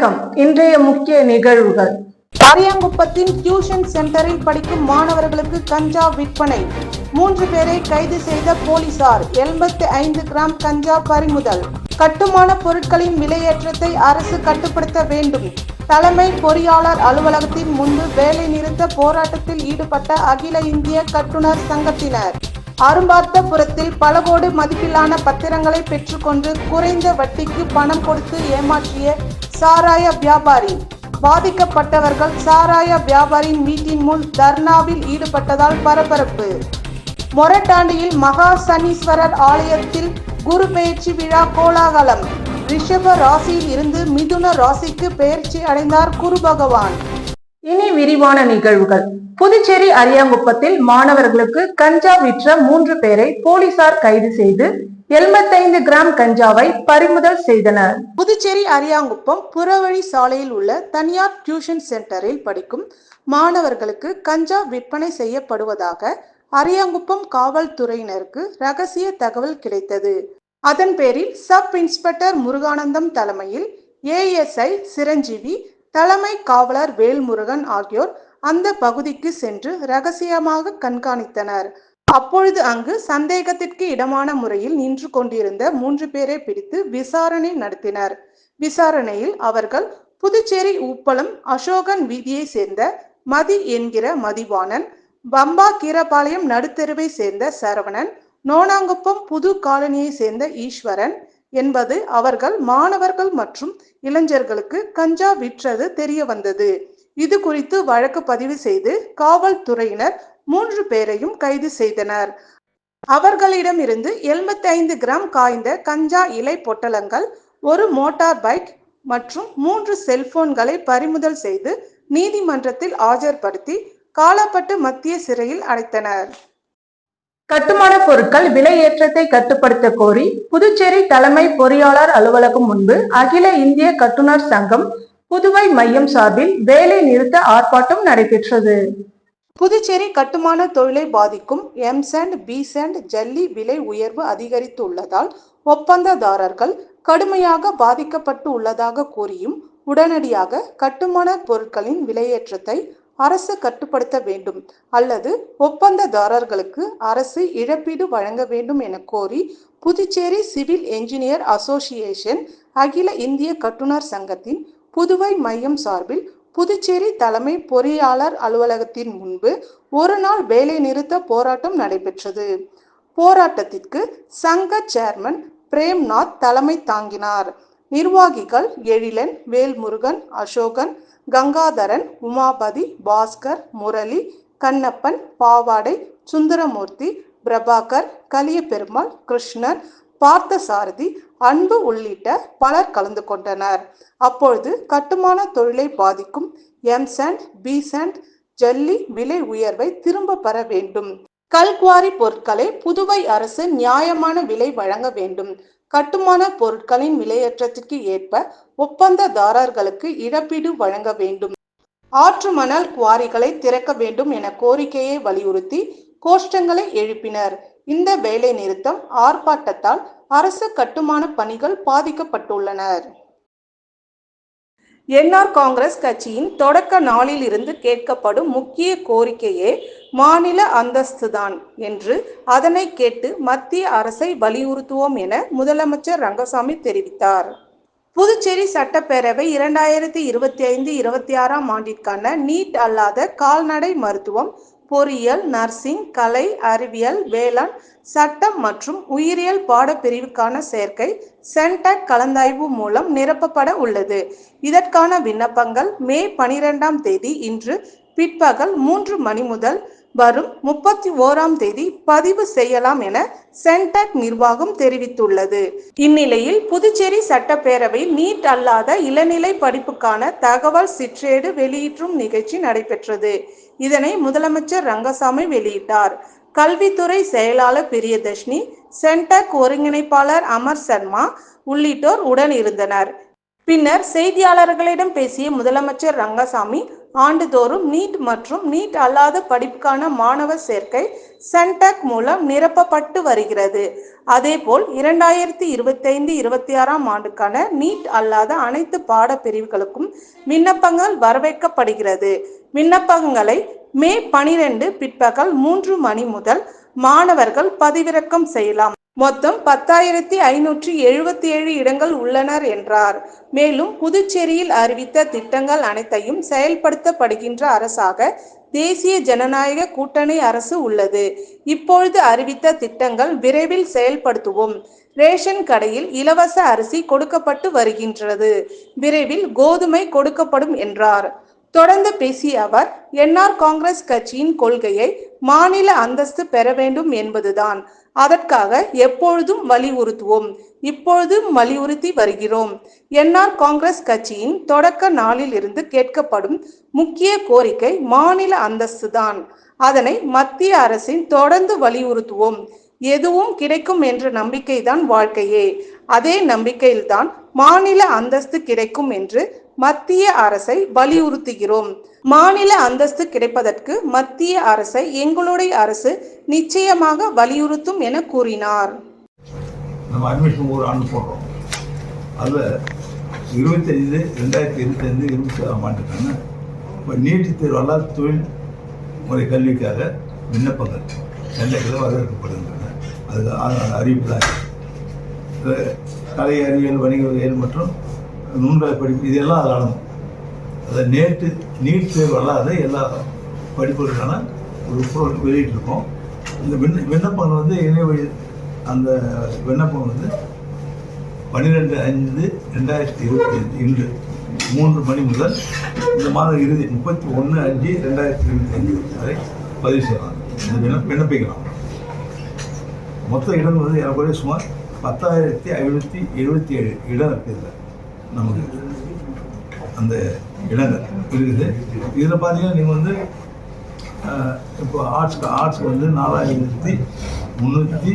வணக்கம். இன்றைய முக்கிய நிகழ்வுகள். அரியாங்குப்பத்தின் டியூஷன் சென்டரில் படிக்கும் மாணவர்களுக்கு கஞ்சா விற்பனை. 3 பேரை கைது செய்த போலீசார். 85 கிராம் கஞ்சா பறிமுதல். கட்டுமான பொருட்களின் விலையேற்றத்தை அரசு கட்டுப்படுத்த வேண்டும். தலைமை பொறியாளர் அலுவலகத்தின் முன்பு வேலை நிறுத்த போராட்டத்தில் ஈடுபட்ட அகில இந்திய கட்டுனர் சங்கத்தினர். அரும்பார்த்தபுரத்தில் பல கோடி மதிப்பிலான பத்திரங்களை பெற்றுக்கொண்டு குறைந்த வட்டிக்கு பணம் கொடுத்து ஏமாற்றிய சாராய வியாபாரி. பாதிக்கப்பட்டவர்கள் சாராய வியாபாரியின் வீட்டின் முன் தர்ணாவில் ஈடுபட்டதால் பரபரப்பு. மொரட்டாண்டியில் மகா சனீஸ்வரர் ஆலயத்தில் குரு பெயர்ச்சி விழா கோலாகலம். ரிஷப ராசியில் இருந்து மிதுன ராசிக்கு பெயர்ச்சி அடைந்தார் குரு பகவான். இனி விரிவான நிகழ்வுகள். புதுச்சேரி அரியாங்குப்பத்தில் மாணவர்களுக்கு கஞ்சா விற்ற 3 பேரை போலீசார் கைது செய்து 85 கிராம் கஞ்சாவை பறிமுதல் செய்தனர். புதுச்சேரி அரியாங்குப்பம் புறவழி சாலையில் உள்ள தனியார் டியூஷன் சென்டரில் படிக்கும் மாணவர்களுக்கு கஞ்சா விற்பனை செய்யப்படுவதாக அரியாங்குப்பம் காவல்துறையினருக்கு ரகசிய தகவல் கிடைத்தது. அதன் பேரில் சப் இன்ஸ்பெக்டர் முருகானந்தம் தலைமையில் ஏஎஸ்ஐ சிரஞ்சீவி, தலைமை காவலர் வேல்முருகன் ஆகியோர் அந்த பகுதிக்கு சென்று ரகசியமாக கண்காணித்தனர். அப்பொழுது அங்கு சந்தேகத்திற்கு இடமான முறையில் நின்று கொண்டிருந்த 3 பேரை பிடித்து விசாரணை நடத்தினர். விசாரணையில் அவர்கள் புதுச்சேரி உப்பளம் அசோகன் வீதியை சேர்ந்த மதி என்கிற மதிவாணன், பம்பா கீரபாளையம் நடுத்தெருவை சேர்ந்த சரவணன், நோனாங்குப்பம் புது காலனியை சேர்ந்த ஈஸ்வரன் என்பது அவர்கள் மாணவர்கள் மற்றும் இளைஞர்களுக்கு கஞ்சா விற்றது தெரிய வந்தது. இது குறித்து வழக்கு பதிவு செய்து காவல்துறையினர் 3 பேரையும் கைது செய்தனர். அவர்களிடமிருந்து 75 கிராம் காய்ந்த கஞ்சா இலை பொட்டலங்கள், 1 மோட்டார் பைக் மற்றும் 3 செல்போன்களை பறிமுதல் செய்து நீதிமன்றத்தில் ஆஜர்படுத்தி காலாப்பட்டு மத்திய சிறையில் அடைத்தனர். கட்டுமான பொருட்கள் விலையேற்றத்தை கட்டுப்படுத்த கோரி புதுச்சேரி தலைமை பொறியாளர் அலுவலகம் முன்பு அகில இந்திய கட்டுனர் சங்கம் புதுவை மையம் சார்பில் வேலை நிறுத்த ஆர்ப்பாட்டம் நடைபெற்றது. புதுச்சேரி கட்டுமான தொழிலை பாதிக்கும் எம்சாண்ட், பிசாண்ட், ஜல்லி விலை உயர்வு அதிகரித்து உள்ளதால் ஒப்பந்ததாரர்கள் கடுமையாக பாதிக்கப்பட்டு உள்ளதாக கூறியும் உடனடியாக கட்டுமான பொருட்களின் விலையேற்றத்தை அரசு கட்டுப்படுத்த வேண்டும் அல்லது ஒப்பந்ததாரர்களுக்கு அரசு இழப்பீடு வழங்க வேண்டும் என கோரி புதுச்சேரி சிவில் என்ஜினியர் அசோசியேஷன், அகில இந்திய கட்டுனர் சங்கத்தின் புதுவை மையம் சார்பில் புதுச்சேரி தலைமை பொறியாளர் அலுவலகத்தின் முன்பு ஒரு நாள் வேலை நிறுத்த போராட்டம் நடைபெற்றது. போராட்டத்திற்கு சங்க சேர்மன் பிரேம்நாத் தலைமை தாங்கினார். நிர்வாகிகள் எழிலன், வேல்முருகன், அசோகன், கங்காதரன், உமாபதி, பாஸ்கர், முரளி, கண்ணப்பன், பாவாடை, சுந்தரமூர்த்தி, பிரபாகர், கலியபெருமாள், கிருஷ்ணன், பார்த்தசாரதி, அன்பு உள்ளிட்ட பலர் கலந்து கொண்டனர். அப்பொழுது கட்டுமான தொழிலை பாதிக்கும் எம்சாண்ட், பிசாண்ட், ஜல்லி விலை உயர்வை திரும்ப பெற வேண்டும். கல்குவாரி பொருட்களை புதுவை அரசு நியாயமான விலை வழங்க வேண்டும். கட்டுமான பொருட்களின் விலையேற்றத்திற்கு ஏற்ப ஒப்பந்ததாரர்களுக்கு இழப்பீடு வழங்க வேண்டும். ஆற்று மணல் குவாரிகளை திறக்க வேண்டும் என கோரிக்கையை வலியுறுத்தி கோஷ்டங்களை எழுப்பினர். இந்த வேலை நிறுத்தம் ஆர்ப்பாட்டத்தால் அரசு கட்டுமான பணிகள் பாதிக்கப்பட்டுள்ளனர். என்ஆர் காங்கிரஸ் கட்சியின் தொடக்க நாளில் இருந்து கேட்கப்படும் முக்கிய கோரிக்கையே மாநில அந்தஸ்துதான் என்று, அதனை கேட்டு மத்திய அரசை வலியுறுத்துவோம் என முதலமைச்சர் ரங்கசாமி தெரிவித்தார். புதுச்சேரி சட்டப்பேரவை 2025-26 ஆண்டிற்கான நீட் அல்லாத கால்நடை மருத்துவம், பொறியியல், நர்சிங், கலை, அறிவியல், வேளாண், சட்டம் மற்றும் உயிரியல் பாடப்பிரிவுக்கான சேர்க்கை சென்டாக் கலந்தாய்வு மூலம் நிரப்பப்பட உள்ளது. இதற்கான விண்ணப்பங்கள் மே 12ஆம் தேதி இன்று பிற்பகல் 3 மணி முதல் வரும் 31ஆம் தேதி பதிவு செய்யலாம் என சென்டாக் நிர்வாகம் தெரிவித்துள்ளது. இந்நிலையில் புதுச்சேரி சட்டப்பேரவையில் நீட் அல்லாத இளநிலை படிப்புக்கான தகவல் சிற்றேடு வெளியிற்றும் நிகழ்ச்சி நடைபெற்றது. இதனை முதலமைச்சர் ரங்கசாமி வெளியிட்டார். கல்வித்துறை செயலாளர் பிரியதர்ஷினி, சென்டாக் ஒருங்கிணைப்பாளர் அமர் சர்மா உள்ளிட்டோர் உடன் இருந்தனர். பின்னர் செய்தியாளர்களிடம் பேசிய முதலமைச்சர் ரங்கசாமி, ஆண்டுதோறும் நீட் மற்றும் நீட் அல்லாத படிப்புக்கான மாணவர் சேர்க்கை சென்டாக் மூலம் நிரப்பப்பட்டு வருகிறது. அதேபோல் 2025-26 ஆண்டுக்கான நீட் அல்லாத அனைத்து பாடப்பிரிவுகளுக்கும் விண்ணப்பங்கள் வரவேற்கப்படுகிறது. விண்ணப்பங்களை மே 12 பிற்பகல் 3 மணி முதல் மாணவர்கள் பதிவிறக்கம் செய்யலாம். மொத்தம் 10,577 இடங்கள் உள்ளனர் என்றார். மேலும் புதுச்சேரியில் அறிவித்த திட்டங்கள் அனைத்தையும் செயல்படுத்தப்படுகின்ற அரசாக தேசிய ஜனநாயக கூட்டணி அரசு உள்ளது. இப்பொழுது அறிவித்த திட்டங்கள் விரைவில் செயல்படுத்துவோம். ரேஷன் கடையில் இலவச அரிசி கொடுக்கப்பட்டு வருகின்றது. விரைவில் கோதுமை கொடுக்கப்படும் என்றார். தொடர்ந்து பேசிய அவர், என்ஆர் காங்கிரஸ் கட்சியின் கொள்கையை மாநில அந்தஸ்து பெற வேண்டும் என்பதுதான். அதற்காக எப்பொழுதும் வலியுறுத்துவோம். இப்பொழுதும் வலியுறுத்தி வருகிறோம். என்ஆர் காங்கிரஸ் கட்சியின் தொடக்க நாளில் இருந்து கேட்கப்படும் முக்கிய கோரிக்கை மாநில அந்தஸ்து தான். அதனை மத்திய அரசின் தொடர்ந்து வலியுறுத்துவோம். எதுவும் கிடைக்கும் என்ற நம்பிக்கைதான் வாழ்க்கையே. அதே நம்பிக்கையில்தான் மாநில அந்தஸ்து கிடைக்கும் என்று மத்திய அரசை வலியுறுத்துகிறோம். மாநில அந்தஸ்து கிடைப்பதற்கு மத்திய அரசை எங்களுடைய அரசு நிச்சயமாக வலியுறுத்தும் என கூறினார். நம்ம அட்மிஷன் ஒரு ஆண்டு போடுறோம். அதில் 2025-2026 ஆண்டுக்கான இப்போ நீட் தேர்வு அல்லாத தொழில் முறை கல்விக்காக விண்ணப்பங்கள் சென்னையில் வரவேற்கப்படுகின்றன. அதுக்கு அறிவிப்பு தான். கலை, அறிவியல், வணிகவியல் மற்றும் நுண்கலை படிப்பு இதெல்லாம் அதில் அடங்கும். அதை நீட் தேர்வு அல்லாத எல்லா படிப்புகளுக்கான ஒரு பொருள் வெளியிட்டிருக்கோம். இந்த விண்ணப்பங்கள் வந்து இணைய வழி அந்த விண்ணப்பம் வந்து 12/5/2025 இன்று 3 மணி முதல் இந்த மாதம் இறுதி 31/5/2025 வரை பதிவு செய்யலாம். இந்த விண்ணப்பிக்கலாம். மொத்த இடம் வந்து எனக்கு சுமார் 10,577 இடம் இருக்குது. நமக்கு அந்த இடங்கள் இருக்குது. இதில் பார்த்தீங்கன்னா நீங்கள் வந்து இப்போ ஆர்ட்ஸ்க்கு வந்து 4,320,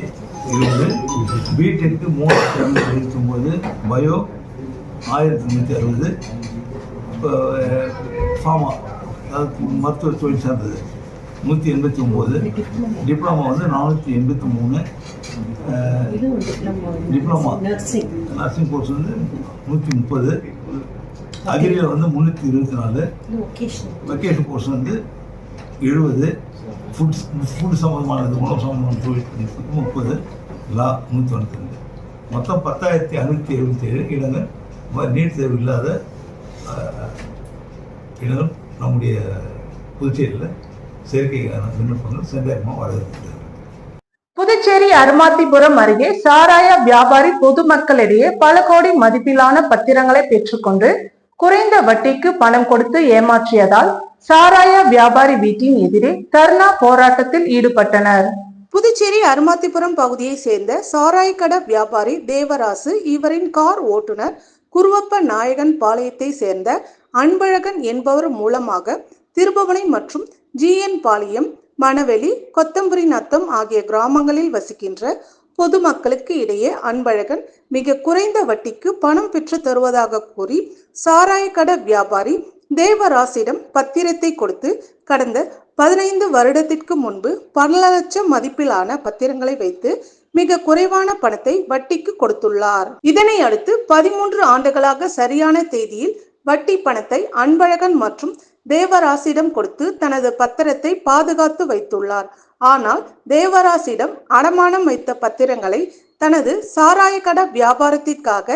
பிடெக்கு 3,229, பயோ 1,360, இப்போ ஃபார்மா அதாவது மருத்துவ தொழில் சார்ந்தது 189, டிப்ளமா வந்து 483, டிப்ளமா நர்சிங் கோர்ஸ் வந்து 130, அக்ரியில் வந்து 324, வெக்கேஷன் கோர்ஸ் வந்து 70, ஃபுட் சம்பந்தமானது உணவு சம்பந்தமான தொழில் 30, லா 192. மொத்தம் 10,577 இடங்கள் நீட் தேர்வு இல்லாத இடங்கள் நம்முடைய புதுச்சேரியில் சேர்க்கைக்கான விண்ணப்பங்கள் சென்றாயமாக வரவேற்கிறது. புதுச்சேரி அருமாத்திபுரம் அருகே சாராய வியாபாரி பொதுமக்களிடையே பல கோடி மதிப்பிலான பத்திரங்களை பெற்றுக்கொண்டு குறைந்த வட்டிக்கு பணம் கொடுத்து ஏமாற்றியதால் சாராய வியாபாரி வீட்டின் எதிரே தர்ணா போராட்டத்தில் ஈடுபட்டனர். புதுச்சேரி அருமாத்திபுரம் பகுதியை சேர்ந்த சாராய கடை வியாபாரி தேவராசு, இவரின் கார் ஓட்டுநர் குருவப்ப நாயகன் பாளையத்தை சேர்ந்த அன்பழகன் என்பவர் மூலமாக திருபுவனை மற்றும் GN பாளையம், மணவெளி, கொத்தம்புரி நத்தம் ஆகிய கிராமங்களில் வசிக்கின்ற பொதுமக்களுக்கு இடையே அன்பழகன் மிக குறைந்த வட்டிக்கு பணம் பெற்று தருவதாக கூறி சாராய கடை வியாபாரி தேவராசிடம் பத்திரத்தை கொடுத்து கடந்த 15 வருடத்திற்கு முன்பு பல லட்சம் மதிப்பிலான பத்திரங்களை வைத்து மிக குறைவான பணத்தை வட்டிக்கு கொடுத்துள்ளார். இதனை அடுத்து 13 ஆண்டுகளாக சரியான தேதியில் வட்டி பணத்தை அன்பழகன் மற்றும் தேவராசிடம் கொடுத்து தனது பத்திரத்தை பாதுகாத்து வைத்துள்ளார். ஆனால் தேவராசிடம் அடமானம் வைத்த பத்திரங்களை தனது சாராய கடை வியாபாரத்திற்காக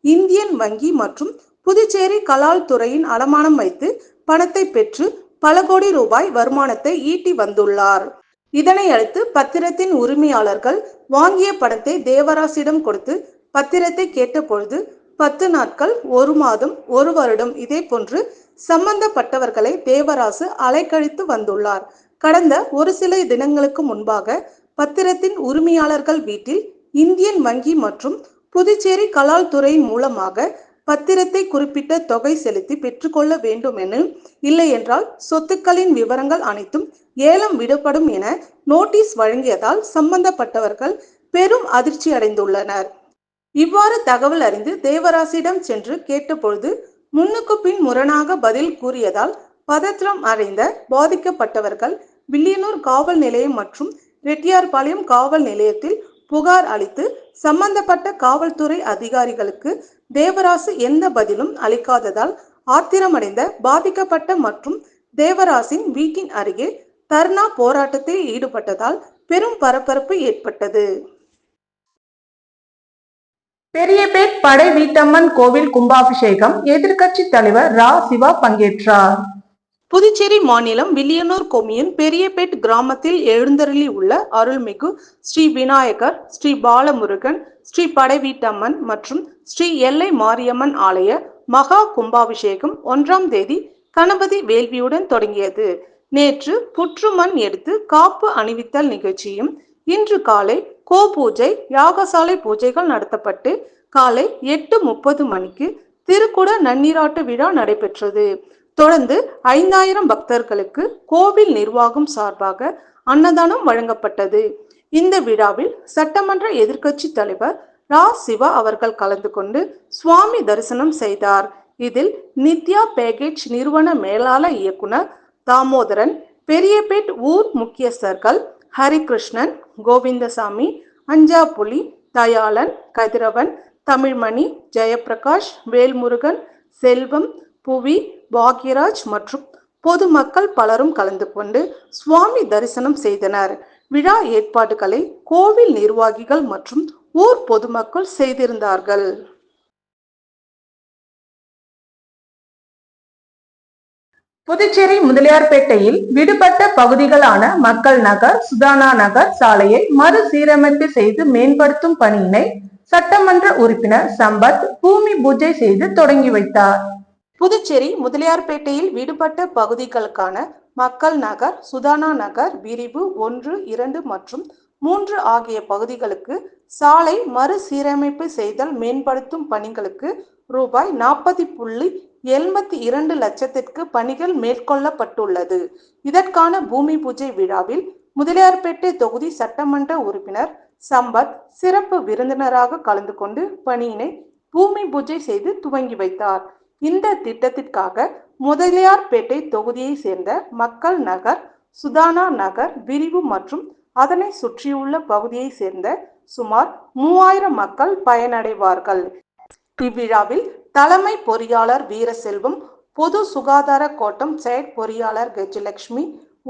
இந்தியன் வங்கி மற்றும் புதுச்சேரி கலால் துறையின் அடமானம் வைத்து பணத்தை பெற்று பல கோடி ரூபாய் வருமானத்தை ஈட்டி வந்துள்ளார். இதனை அடுத்து பத்திரத்தின் உரிமையாளர்கள் வாங்கிய பணத்தை தேவராசிடம் கொடுத்து பத்திரத்தை கேட்ட பொழுது 10 நாட்கள், 1 மாதம், 1 வருடம் இதே போன்று சம்பந்தப்பட்டவர்களை தேவராசு அலைக்கழித்து வந்துள்ளார். கடந்த ஒரு சில தினங்களுக்கு முன்பாக பத்திரத்தின் உரிமையாளர்கள் வீட்டில் இந்தியன் வங்கி மற்றும் புதுச்சேரி கலால் துறையின் மூலமாக பத்திரத்தை குறிப்பிட்ட தொகை செலுத்தி பெற்றுக்கொள்ள வேண்டும் என, இல்லை என்றால் சொத்துக்களின் விவரங்கள் அனைத்தும் ஏலம் விடப்படும் என நோட்டீஸ் வழங்கியதால் சம்பந்தப்பட்டவர்கள் பெரும் அதிர்ச்சி அடைந்துள்ளனர். இவ்வாறு தகவல் அறிந்து தேவராசியிடம் சென்று கேட்டபொழுது முன்னுக்கு பின் முரணாக பதில் கூறியதால் பதற்றம் அடைந்த பாதிக்கப்பட்டவர்கள் வில்லியனூர் காவல் நிலையம் மற்றும் ரெட்டியார்பாளையம் காவல் நிலையத்தில் புகார் அளித்து சம்பந்தப்பட்ட காவல்துறை அதிகாரிகளுக்கு தேவராசு எந்த பதிலும் அளிக்காததால் ஆத்திரமடைந்த பாதிக்கப்பட்ட மற்றும் தேவராசின் வீட்டின் அருகே தர்ணா போராட்டத்தில் ஈடுபட்டதால் பெரும் பரபரப்பு ஏற்பட்டது. பெரியபேட் படை வீட்டம்மன் கோவில் கும்பாபிஷேகம் எதிர்க்கட்சி தலைவர் ரா. சிவா பங்கேற்றார். புதுச்சேரி மாநிலம் வில்லியனூர் கொம்யூன் பெரியபேட் கிராமத்தில் எழுந்தருளி உள்ள அருள்மிகு ஸ்ரீ விநாயகர், ஸ்ரீ பாலமுருகன், ஸ்ரீ படைவீட்டம்மன் மற்றும் ஸ்ரீ எல்லை மாரியம்மன் ஆலய மகா கும்பாபிஷேகம் 1ஆம் தேதி கணபதி வேள்வியுடன் தொடங்கியது. நேற்று புற்றுமண் எடுத்து காப்பு அணிவித்தல் நிகழ்ச்சியும், இன்று காலை கோபூஜை, யாகசாலை பூஜைகள் நடத்தப்பட்டு காலை 8:30 மணிக்கு திருக்குட நன்னீராட்டு விழா நடைபெற்றது. தொடர்ந்து 5000 பக்தர்களுக்கு கோவில் நிர்வாகம் சார்பாக அன்னதானம் வழங்கப்பட்டது. இந்த விழாவில் சட்டமன்ற எதிர்க்கட்சி தலைவர் ரா. சிவா அவர்கள் கலந்து கொண்டு சுவாமி தரிசனம் செய்தார். இதில் நித்யா பேக்கேஜ் நிறுவன மேலாளர் இயக்குனர் தாமோதரன், பெரியபேட் ஊர் முக்கியஸ்தர்கள் ஹரிகிருஷ்ணன், கோவிந்தசாமி, அஞ்சாப்புலி, தயாளன், கதிரவன், தமிழ்மணி, ஜெயபிரகாஷ், வேல்முருகன், செல்வம், புவி, பாக்யராஜ் மற்றும் பொதுமக்கள் பலரும் கலந்து கொண்டு சுவாமி தரிசனம் செய்தனர். விழா ஏற்பாடுகளை கோவில் நிர்வாகிகள் மற்றும் ஊர் பொதுமக்கள் செய்திருந்தார்கள். புதுச்சேரி முதலியார்பேட்டையில் விடுபட்ட பகுதிகளான மக்கள் நகர், சுதானா நகர் சாலையை மறுசீரமைப்பு செய்து மேம்படுத்தும் பணியினை சட்டமன்ற உறுப்பினர் சம்பத் பூமி பூஜை செய்து தொடங்கி வைத்தார். புதுச்சேரி முதலியார்பேட்டையில் விடுபட்ட பகுதிகளுக்கான மக்கள் நகர், சுதானா நகர் பிரிவு 1, 2 மற்றும் 3 ஆகிய பகுதிகளுக்கு சாலை மறுசீரமைப்பு செய்தல் மேம்படுத்தும் பணிகளுக்கு ரூபாய் 40.82 லட்சத்திற்கு பணிகள் மேற்கொள்ளப்பட்டுள்ளது. இதற்கான பூமி பூஜை விழாவில் முதலியார்பேட்டை தொகுதி சட்டமன்ற உறுப்பினர் சம்பத் சிறப்பு விருந்தினராக கலந்து கொண்டு பணியினை பூமி பூஜை செய்து துவங்கி வைத்தார். இந்த திட்டத்திற்காக முதலியார்பேட்டை தொகுதியை சேர்ந்த மக்கள் நகர், சுதானா நகர் பிரிவு மற்றும் அதனை சுற்றியுள்ள பகுதியை சேர்ந்த சுமார் 3000 மக்கள் பயனடைவார்கள். இவ்விழாவில் தலைமை பொறியாளர் வீரசெல்வம், பொது சுகாதார கோட்டம் செயற் பொறியாளர் கஜலட்சுமி,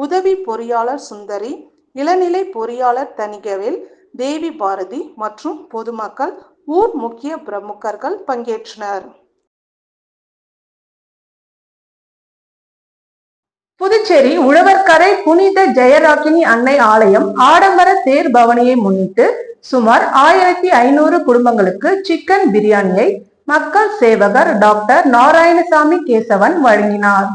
உதவி பொறியாளர் சுந்தரி, இளநிலை பொறியாளர் தணிகவேல், தேவி பாரதி மற்றும் பொதுமக்கள், ஊர் முக்கிய பிரமுகர்கள் பங்கேற்றனர். புதுச்சேரி உழவர்கரை புனித ஜெயராக்கினி அன்னை ஆலயம் ஆடம்பர தேர் பவனியை முன்னிட்டு சுமார் 1500 குடும்பங்களுக்கு சிக்கன் பிரியாணியை மக்கள் சேவகர் டாக்டர் நாராயணசாமி கேசவன் வழங்கினார்.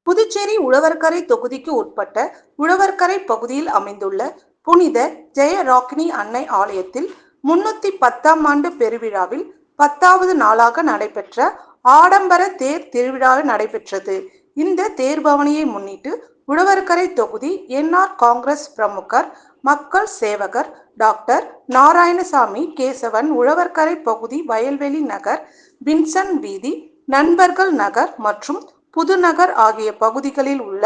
புதுச்சேரி உழவர்கரை தொகுதிக்கு உட்பட்ட உழவர்கரை பகுதியில் அமைந்துள்ள புனித ஜெயராக்கினி அன்னை ஆலயத்தில் 310ஆம் ஆண்டு பெருவிழாவில் 10வது நாளாக நடைபெற்ற ஆடம்பர தேர் திருவிழா நடைபெற்றது. இந்த தேர்பவனியை முன்னிட்டு உழவர்கரை தொகுதி என்ஆர் காங்கிரஸ் பிரமுகர் மக்கள் சேவகர் டாக்டர் நாராயணசாமி கேசவன், உழவர்கரை பகுதி வயல்வெளி நகர், வின்சன் வீதி, நண்பர்கள் நகர் மற்றும் புதுநகர் ஆகிய பகுதிகளில் உள்ள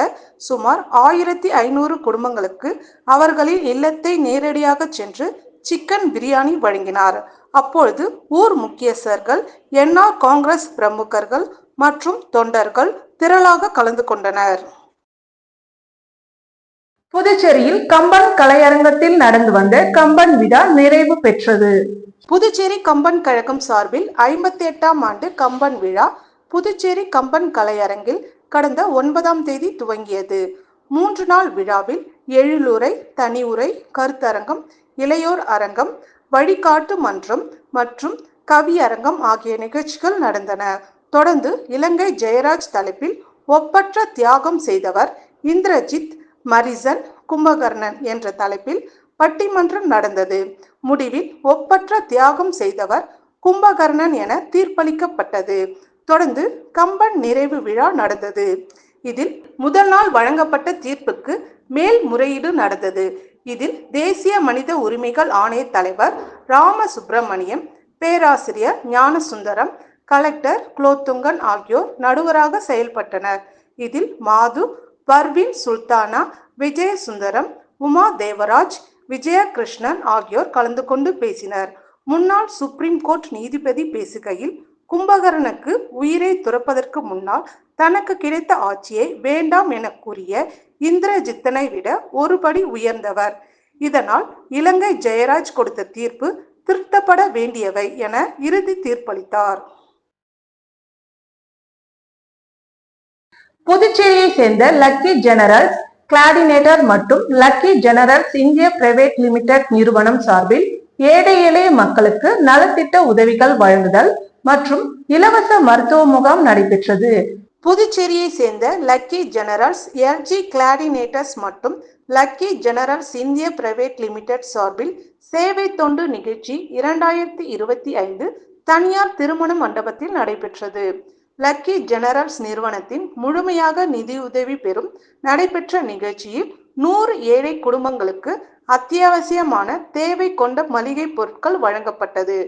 சுமார் 1500 குடும்பங்களுக்கு அவர்களின் இல்லத்தை நேரடியாக சென்று சிக்கன் பிரியாணி வழங்கினார். அப்பொழுது ஊர் முக்கியஸ்தர்கள், என்ஆர் காங்கிரஸ் பிரமுகர்கள் மற்றும் தொண்டர்கள் திரளாக கலந்து கொண்டனர். புதுச்சேரியில் கம்பன் கலையரங்கத்தில் நடந்து வந்த கம்பன் விழா நிறைவு பெற்றது. புதுச்சேரி கம்பன் கழகம் சார்பில் 58ஆம் ஆண்டு கம்பன் விழா புதுச்சேரி கம்பன் கலையரங்கில் கடந்த 9ஆம் தேதி துவங்கியது. 3 நாள் விழாவில் எழிலுரை, தனியுரை, கருத்தரங்கம், இளையோர் அரங்கம், வழிகாட்டு மன்றம் மற்றும் கவியரங்கம் ஆகிய நிகழ்ச்சிகள் நடந்தன. தொடர்ந்து இலங்கை ஜெயராஜ் தலைப்பில் ஒப்பற்ற தியாகம் செய்தவர் இந்திரஜித் மரிசன் கும்பகர்ணன் என்ற தலைப்பில் பட்டிமன்றம் நடந்தது. முடிவில் ஒப்பற்ற தியாகம் செய்தவர் கும்பகர்ணன் என தீர்ப்பளிக்கப்பட்டது. தொடர்ந்து கம்பன் நிறைவு விழா நடந்தது. இதில் முதல் நாள் வழங்கப்பட்ட தீர்ப்புக்கு மேல்முறையீடு நடந்தது. இதில் தேசிய மனித உரிமைகள் ஆணைய தலைவர் ராமசுப்பிரமணியம், பேராசிரியர் ஞானசுந்தரம், கலெக்டர் குலோத்துங்கன் ஆகியோர் நடுவராக செயல்பட்டனர். இதில் மாது, பர்வீன் சுல்தானா, விஜயசுந்தரம், உமா தேவராஜ், விஜயகிருஷ்ணன் ஆகியோர் கலந்து கொண்டு பேசினர். முன்னாள் சுப்ரீம் கோர்ட் நீதிபதி பேசுகையில், கும்பகர்ணனுக்கு உயிரை துறப்பதற்கு முன்னால் தனக்கு கிடைத்த ஆட்சியை வேண்டாம் என கூறிய இந்திரஜித்தனை விட ஒருபடி உயர்ந்தவர். இதனால் இலங்கை ஜெயராஜ் கொடுத்த தீர்ப்பு திருத்தப்பட வேண்டியவை என இறுதி தீர்ப்பளித்தார். புதுச்சேரியை சேர்ந்த லக்கி ஜெனரல்ஸ் கிளாடினேட்டர் மற்றும் லக்கி ஜெனரல்ஸ் இந்திய பிரைவேட் லிமிடெட் நிறுவனம் சார்பில் ஏழை எளிய மக்களுக்கு நலத்திட்ட உதவிகள் வழங்குதல் மற்றும் இலவச மருத்துவ முகாம் நடைபெற்றது. புதுச்சேரியை சேர்ந்த லக்கி ஜெனரல்ஸ் எல்ஜி கிளாடினேட்டர்ஸ் மற்றும் லக்கி ஜெனரல்ஸ் இந்திய பிரைவேட் லிமிடெட் சார்பில் சேவை தொண்டு நிகழ்ச்சி 2025 தனியார் திருமண மண்டபத்தில் நடைபெற்றது. லக்கி ஜெனரல்ஸ் நிறுவனத்தின் முழுமையாக நிதியுதவி பெறும் நடைபெற்ற நிகழ்ச்சியில் 100 ஏழை குடும்பங்களுக்கு அத்தியாவசியமான தேவை கொண்ட மளிகை பொருட்கள் வழங்கப்பட்டது.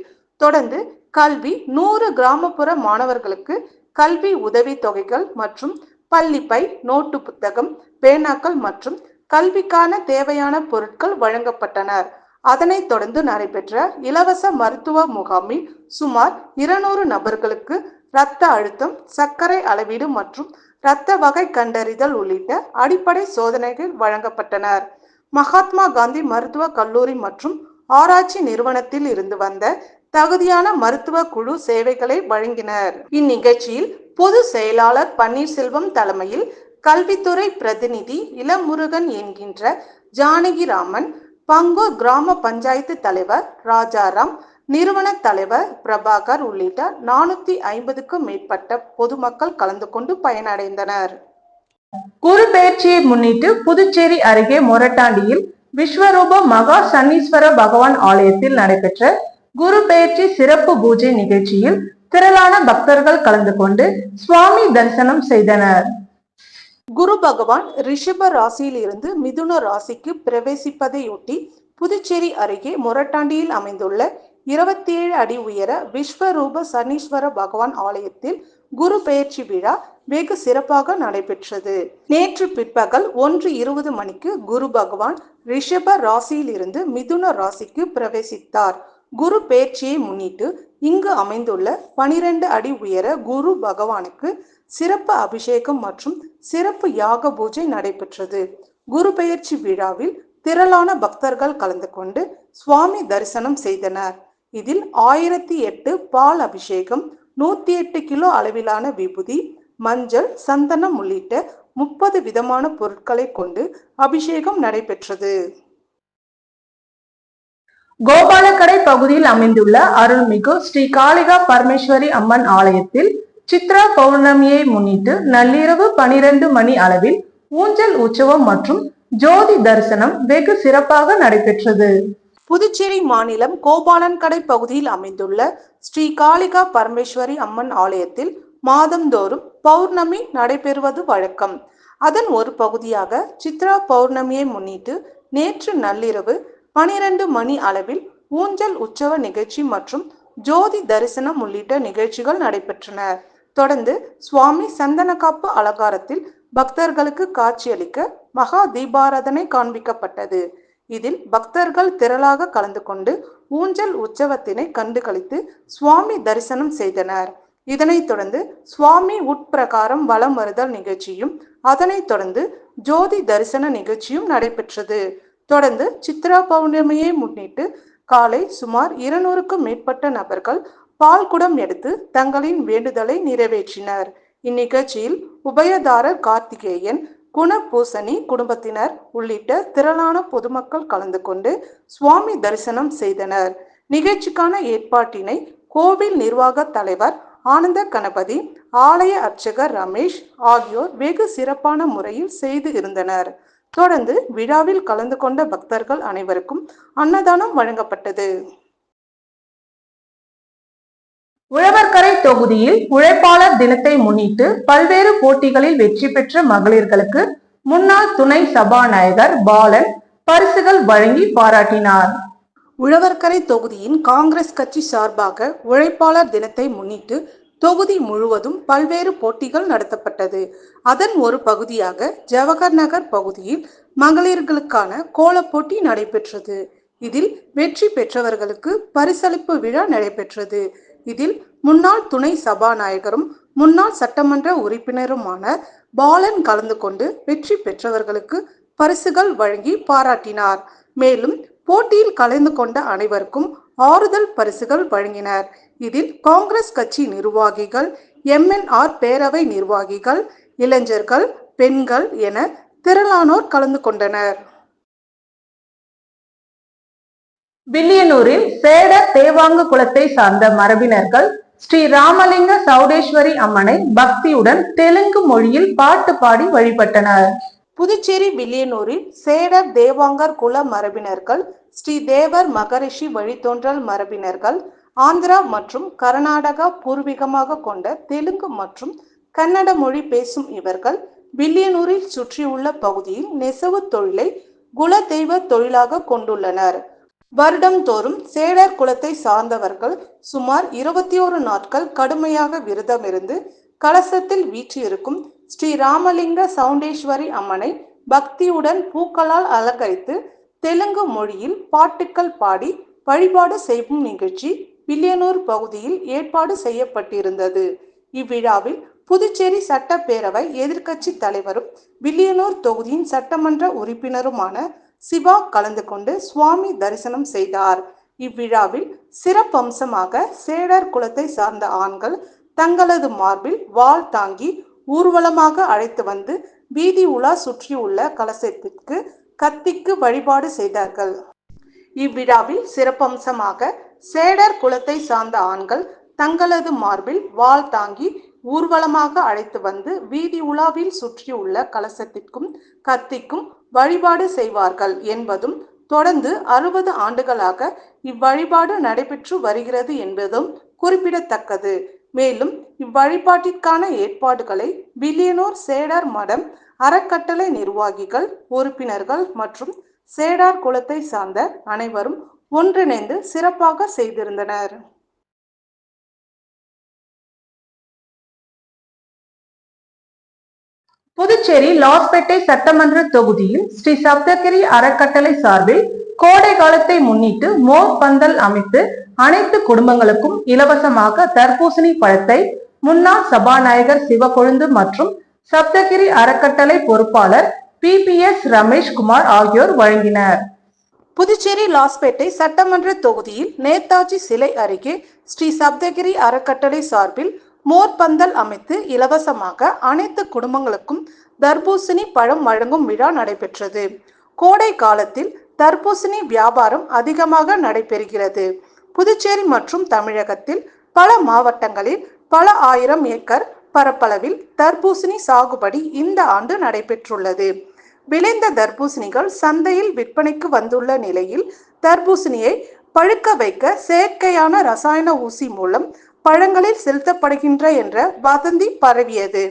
தொடர்ந்து கல்வி 100 கிராமப்புற மாணவர்களுக்கு கல்வி உதவி தொகைகள் மற்றும் பள்ளிப்பை, நோட்டு புத்தகம், பேனாக்கள் மற்றும் கல்விக்கான தேவையான பொருட்கள் வழங்கப்பட்டனர். அதனைத் தொடர்ந்து நடைபெற்ற இலவச மருத்துவ முகாமில் சுமார் 200 நபர்களுக்கு இரத்த அழுத்தம், சர்க்கரை அளவீடு மற்றும் இரத்த வகை கண்டறிதல் உள்ளிட்ட அடிப்படை சோதனைகள் வழங்கப்பட்டனர். மகாத்மா காந்தி மருத்துவ கல்லூரி மற்றும் ஆராய்ச்சி நிறுவனத்தில் இருந்து வந்த தகுதியான மருத்துவ குழு சேவைகளை வழங்கினர். இந்நிகழ்ச்சியில் பொது செயலாளர் பன்னீர்செல்வம் தலைமையில் கல்வித்துறை பிரதிநிதி இளமுருகன் என்கின்ற ஜானகிராமன், பங்கூர் கிராம பஞ்சாயத்து தலைவர் ராஜாராம், நிறுவன தலைவர் பிரபாகர் உள்ளிட்ட 450க்கும் மேற்பட்ட பொதுமக்கள் கலந்து கொண்டு பயனடைந்தனர். குரு பெயர்ச்சியை முன்னிட்டு புதுச்சேரி அருகே மொரட்டாண்டியில் விஸ்வரூப மகா சன்னீஸ்வர பகவான் ஆலயத்தில் நடைபெற்ற குரு பெயர்ச்சி சிறப்பு பூஜை நிகழ்ச்சியில் திரளான பக்தர்கள் கலந்து கொண்டு சுவாமி தரிசனம் செய்தனர். குரு பகவான் ரிஷப ராசியில் இருந்து மிதுன ராசிக்கு பிரவேசிப்பதையொட்டி புதுச்சேரி அருகே மொரட்டாண்டியில் அமைந்துள்ள 27 அடி உயர விஸ்வரூப சனீஸ்வர பகவான் ஆலயத்தில் குரு பெயர்ச்சி விழா வெகு சிறப்பாக நடைபெற்றது. நேற்று பிற்பகல் 1:20 மணிக்கு குரு பகவான் ரிஷப ராசியில் இருந்து மிதுன ராசிக்கு பிரவேசித்தார். குரு பெயர்ச்சியை முன்னிட்டு இங்கு அமைந்துள்ள 12 அடி உயர குரு பகவானுக்கு சிறப்பு அபிஷேகம் மற்றும் சிறப்பு யாக பூஜை நடைபெற்றது. குரு பெயர்ச்சி விழாவில் திரளான பக்தர்கள் கலந்து கொண்டு சுவாமி தரிசனம் செய்தனர். இதில் 1008 பால் அபிஷேகம், 108 கிலோ அளவிலான விபூதி, மஞ்சள், சந்தனம் உள்ளிட்ட 30 விதமான பொருட்களை கொண்டு அபிஷேகம் நடைபெற்றது. கோபாலக்கடை பகுதியில் அமைந்துள்ள அருள்மிகு ஸ்ரீ காளிகா பரமேஸ்வரி அம்மன் ஆலயத்தில் சித்ரா பௌர்ணமியை முன்னிட்டு நள்ளிரவு 12 மணி அளவில் ஊஞ்சல் உற்சவம் மற்றும் ஜோதி தரிசனம் வெகு சிறப்பாக நடைபெற்றது. புதுச்சேரி மாநிலம் கோபாலன்கடை பகுதியில் அமைந்துள்ள ஸ்ரீ காளிகா பரமேஸ்வரி அம்மன் ஆலயத்தில் மாதந்தோறும் பௌர்ணமி நடைபெறுவது வழக்கம். அதன் ஒரு பகுதியாக சித்ரா பௌர்ணமியை முன்னிட்டு நேற்று நள்ளிரவு 12 மணி அளவில் ஊஞ்சல் உற்சவ நிகழ்ச்சி மற்றும் ஜோதி தரிசனம் உள்ளிட்ட நிகழ்ச்சிகள் நடைபெற்றன. தொடர்ந்து சுவாமி சந்தனக்காப்பு அலங்காரத்தில் பக்தர்களுக்கு காட்சியளிக்க மகா தீபாராதனை காண்பிக்கப்பட்டது. இதில் பக்தர்கள் திரளாக கலந்து கொண்டு ஊஞ்சல் உற்சவத்தினை கண்டுகளித்து சுவாமி தரிசனம் செய்தனர். இதனைத் தொடர்ந்து சுவாமி உட்பிரகாரம் வலம் வருதல் நிகழ்ச்சியும் அதனைத் தொடர்ந்து ஜோதி தரிசன நிகழ்ச்சியும் நடைபெற்றது. தொடர்ந்து சித்ரா பௌர்ணமியை முன்னிட்டு காலை சுமார் 200க்கும் மேற்பட்ட நபர்கள் பால்குடம் எடுத்து தங்களின் வேண்டுதலை நிறைவேற்றினர். இந்நிகழ்ச்சியில் உபயதாரர் கார்த்திகேயன், குணபூசணி குடும்பத்தினர் உள்ளிட்ட திரளான பொதுமக்கள் கலந்து கொண்டு சுவாமி தரிசனம் செய்தனர். நிகழ்ச்சிக்கான ஏற்பாட்டினை கோவில் நிர்வாக தலைவர் ஆனந்த கணபதி, ஆலய அர்ச்சகர் ரமேஷ் ஆகியோர் வெகு சிறப்பான முறையில் செய்து இருந்தனர். தொடர்ந்து விழாவில் கலந்து கொண்ட பக்தர்கள் அனைவருக்கும் அன்னதானம் வழங்கப்பட்டது. உழவர்கரை தொகுதியில் உழைப்பாளர் தினத்தை முன்னிட்டு பல்வேறு போட்டிகளில் வெற்றி பெற்ற மகளிர்களுக்கு முன்னாள் துணை சபாநாயகர் பாலன் பரிசுகள் வழங்கி பாராட்டினார். உழவர்கரை தொகுதியின் காங்கிரஸ் கட்சி சார்பாக உழைப்பாளர் தினத்தை முன்னிட்டு தொகுதி முழுவதும் பல்வேறு போட்டிகள் நடத்தப்பட்டது. அதன் ஒரு பகுதியாக ஜவஹர் நகர் பகுதியில் மகளிர்களுக்கான கோலப் போட்டி நடைபெற்றது. இதில் வெற்றி பெற்றவர்களுக்கு பரிசளிப்பு விழா நடைபெற்றது. இதில் முன்னாள் துணை சபாநாயகரும் முன்னாள் சட்டமன்ற உறுப்பினருமான பாலன் கலந்து கொண்டு வெற்றி பெற்றவர்களுக்கு பரிசுகள் வழங்கி பாராட்டினார். மேலும் போட்டியில் கலந்து கொண்ட அனைவருக்கும் ஆறுதல் பரிசுகள் வழங்கினர். இதில் காங்கிரஸ் கட்சி நிர்வாகிகள், MNR பேரவை நிர்வாகிகள், இளைஞர்கள், பெண்கள் என திரளானோர் கலந்து கொண்டனர். வில்லியனூரில் சேடர் தேவாங்கு குலத்தை சார்ந்த மரபினர்கள் ஸ்ரீ ராமலிங்க சௌடேஸ்வரி அம்மனை பக்தியுடன் தெலுங்கு மொழியில் பாட்டு பாடி வழிபட்டனர். புதுச்சேரி வில்லியனூரில் சேடர் தேவாங்கர் குல மரபினர்கள், ஸ்ரீ தேவர் மகரிஷி வழித்தோன்றல் மரபினர்கள், ஆந்திரா மற்றும் கர்நாடகா பூர்வீகமாக கொண்ட தெலுங்கு மற்றும் கன்னட மொழி பேசும் இவர்கள் வில்லியனூரில் சுற்றியுள்ள பகுதியில் நெசவு தொழிலை குல தெய்வ தொழிலாக கொண்டுள்ளனர். வருடம்தோறும் சேடர் குலத்தை சார்ந்தவர்கள் சுமார் 21 நாட்கள் கடுமையாக விரதமிருந்து கலசத்தில் வீற்றிருக்கும் ஸ்ரீ ராமலிங்க சௌண்டேஸ்வரி அம்மனை பக்தியுடன் பூக்களால் அலங்கரித்து தெலுங்கு மொழியில் பாட்டுக்கள் பாடி வழிபாடு செய்யும் நிகழ்ச்சி வில்லியனூர் பகுதியில் ஏற்பாடு செய்யப்பட்டிருந்தது. இவ்விழாவில் புதுச்சேரி சட்டப்பேரவை எதிர்க்கட்சி தலைவரும் வில்லியனூர் தொகுதியின் சட்டமன்ற உறுப்பினருமான சிவா கலந்து கொண்டு சுவாமி தரிசனம் செய்தார். இவ்விழாவில் சிறப்பம்சமாக சேடர் குலத்தை சார்ந்த ஆண்கள் தங்களது மார்பில் வாள் தாங்கி ஊர்வலமாக அழைத்து வந்து வீதி உலா சுற்றியுள்ள கலசத்திற்கு கத்திக்கு வழிபாடு செய்தார்கள். இவ்விழாவில் சிறப்பம்சமாக சேடர் குலத்தை சார்ந்த ஆண்கள் தங்களது மார்பில் வாள் தாங்கி ஊர்வலமாக அழைத்து வந்து வீதி உலாவில் சுற்றியுள்ள கலசத்திற்கும் கத்திக்கும் வழிபாடு செய்வார்கள் என்பதும், தொடர்ந்து 60 ஆண்டுகளாக இவ்வழிபாடு நடைபெற்று வருகிறது என்பதும் குறிப்பிடத்தக்கது. மேலும் இவ்வழிபாட்டிற்கான ஏற்பாடுகளை வில்லியனூர் சேடார் மடம் அறக்கட்டளை நிர்வாகிகள், உறுப்பினர்கள் மற்றும் சேடார் குலத்தை சார்ந்த அனைவரும் ஒன்றிணைந்து சிறப்பாக செய்திருந்தனர். புதுச்சேரி லாஸ்பேட்டை சட்டமன்ற தொகுதியில் ஸ்ரீ சப்தகிரி அறக்கட்டளை சார்பில் கோடை காலத்தை முன்னிட்டு மோர் பந்தல் அமைத்து அனைத்து குடும்பங்களுக்கும் இலவசமாக தர்பூசணி பழத்தை முன்னாள் சபாநாயகர் சிவக்கொழுந்து மற்றும் சப்தகிரி அறக்கட்டளை பொறுப்பாளர் PPS ரமேஷ்குமார் ஆகியோர் வழங்கினர். புதுச்சேரி லாஸ்பேட்டை சட்டமன்ற தொகுதியில் நேதாஜி சிலை அருகே ஸ்ரீ சப்தகிரி அறக்கட்டளை சார்பில் மோர் பந்தல் அமைத்து இலவசமாக அனைத்து குடும்பங்களுக்கும் தர்பூசணி பழம் வழங்கும் விழா நடைபெற்றது. கோடை காலத்தில் தர்பூசணி வியாபாரம் அதிகமாக நடைபெறுகிறது. புதுச்சேரி மற்றும் தமிழகத்தில் பல மாவட்டங்களில் பல ஆயிரம் ஏக்கர் பரப்பளவில் தர்பூசணி சாகுபடி இந்த ஆண்டு நடைபெற்றுள்ளது. விளைந்த தர்பூசணிகள் சந்தையில் விற்பனைக்கு வந்துள்ள நிலையில் தர்பூசணியை பழுக்க வைக்க செயற்கையான ரசாயன ஊசி மூலம் பழங்களில் செலுத்தப்படுகின்ற என்ற வதந்தி பரவியது.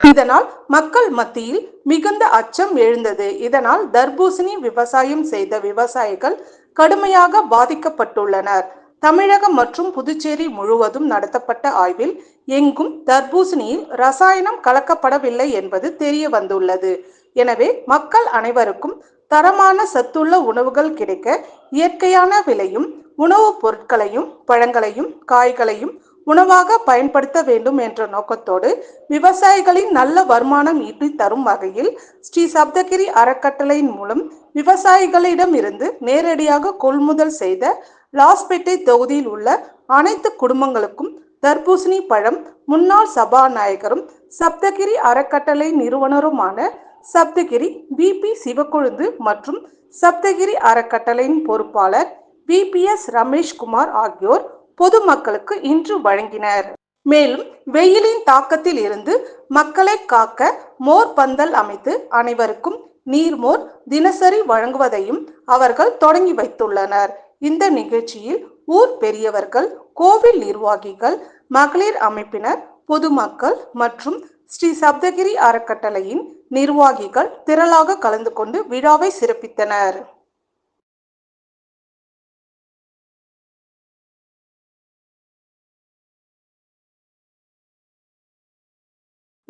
இதனால் மக்கள் மத்தியில் மிகுந்த அச்சம் எழுந்தது. இதனால் தர்பூசணி விவசாயம் செய்த விவசாயிகள் கடுமையாக பாதிக்கப்பட்டுள்ளனர். தமிழகம் மற்றும் புதுச்சேரி முழுவதும் நடத்தப்பட்ட ஆய்வில் எங்கும் தர்பூசணியில் ரசாயனம் கலக்கப்படவில்லை என்பது தெரிய வந்துள்ளது. எனவே மக்கள் அனைவருக்கும் தரமான சத்துள்ள உணவுகள் கிடைக்க இயற்கையான விலையும் உணவுப் பொருட்களையும் பழங்களையும் காய்களையும் உணவாக பயன்படுத்த வேண்டும் என்ற நோக்கத்தோடு விவசாயிகளின் நல்ல வருமானம் ஈட்டி தரும் வகையில் ஸ்ரீ சப்தகிரி அறக்கட்டளையின் மூலம் விவசாயிகளிடம் இருந்து நேரடியாக கொள்முதல் செய்த லாஸ்பேட்டை தொகுதியில் உள்ள அனைத்து குடும்பங்களுக்கும் தர்பூசணி பழம் முன்னாள் சபாநாயகரும் சப்தகிரி அறக்கட்டளை நிறுவனருமான சப்தகிரி VP சிவக்கொழுந்து மற்றும் சப்தகிரி அறக்கட்டளையின் பொறுப்பாளர் PPS ரமேஷ்குமார் ஆகியோர் பொதுமக்களுக்கு இன்று வழங்கினர். மேலும் வெயிலின் தாக்கத்தில் இருந்து மக்களை காக்க மோர் பந்தல் அமைத்து அனைவருக்கும் நீர்மோர் தினசரி வழங்குவதையும் அவர்கள் தொடங்கி வைத்துள்ளனர். இந்த நிகழ்ச்சியில் ஊர் பெரியவர்கள், கோவில் நிர்வாகிகள், மகளிர் அமைப்பினர், பொதுமக்கள் மற்றும் ஸ்ரீ சப்தகிரி அறக்கட்டளையின் நிர்வாகிகள் திரளாக கலந்து கொண்டு விழாவை சிறப்பித்தனர்.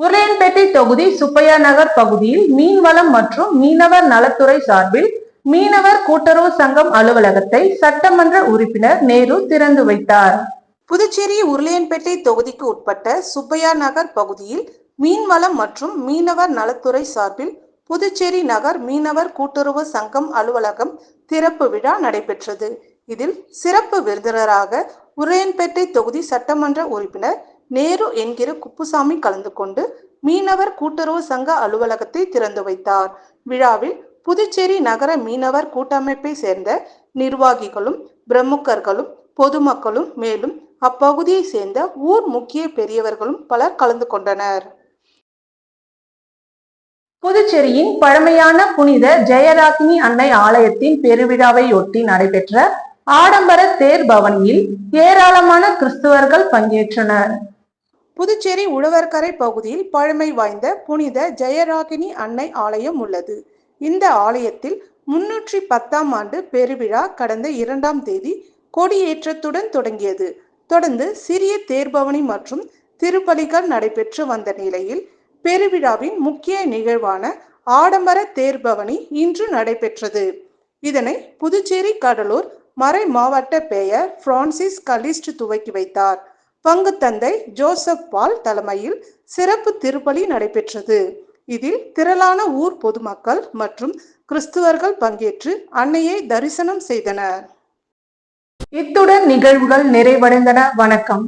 உருளையன்பேட்டை தொகுதி சுப்பையா நகர் பகுதியில் மீன்வளம் மற்றும் மீனவர் நலத்துறை சார்பில் மீனவர் கூட்டுறவு சங்கம் அலுவலகத்தை சட்டமன்ற உறுப்பினர் நேரு திறந்து வைத்தார். புதுச்சேரி உருளையன்பேட்டை தொகுதிக்கு உட்பட்ட சுப்பையா நகர் பகுதியில் மீன்வளம் மற்றும் மீனவர் நலத்துறை சார்பில் புதுச்சேரி நகர் மீனவர் கூட்டுறவு சங்கம் அலுவலகம் திறப்பு விழா நடைபெற்றது. இதில் சிறப்பு விருந்தினராக உருளையன்பேட்டை தொகுதி சட்டமன்ற உறுப்பினர் நேரு என்கிற குப்புசாமி கலந்து கொண்டு மீனவர் கூட்டுறவு சங்க அலுவலகத்தை திறந்து வைத்தார். விழாவில் புதுச்சேரி நகர மீனவர் கூட்டமைப்பை சேர்ந்த நிர்வாகிகளும் பிரமுகர்களும் பொதுமக்களும் மேலும் அப்பகுதியை சேர்ந்த ஊர் முக்கிய பெரியவர்களும் பலர் கலந்து கொண்டனர். புதுச்சேரியின் பழமையான புனித ஜெயராக்கினி அன்னை ஆலயத்தின் பெருவிழாவையொட்டி நடைபெற்ற ஆடம்பர தேர் பவனியில் ஏராளமான கிறிஸ்துவர்கள் பங்கேற்றனர். புதுச்சேரி உழவர்கரை பகுதியில் பழமை வாய்ந்த புனித ஜெயராகினி அன்னை ஆலயம் உள்ளது. இந்த ஆலயத்தில் 310ஆம் ஆண்டு பெருவிழா கடந்த 2ஆம் தேதி கொடியேற்றத்துடன் தொடங்கியது. தொடர்ந்து சிறிய தேர்பவனி மற்றும் திருப்பலிகள் நடைபெற்று வந்த நிலையில் பெருவிழாவின் முக்கிய நிகழ்வான ஆடம்பர தேர்பவனி இன்று நடைபெற்றது. இதனை புதுச்சேரி கடலூர் மறை மாவட்ட மேயர் பிரான்சிஸ் கலிஸ்ட் துவக்கி வைத்தார். பங்கு தந்தை ஜோசப் பால் தலைமையில் சிறப்பு திருப்பலி நடைபெற்றது. இதில் திரளான ஊர் பொதுமக்கள் மற்றும் கிறிஸ்துவர்கள் பங்கேற்று அன்னையை தரிசனம் செய்தனர். இத்துடன் நிகழ்வுகள் நிறைவடைந்தன. வணக்கம்.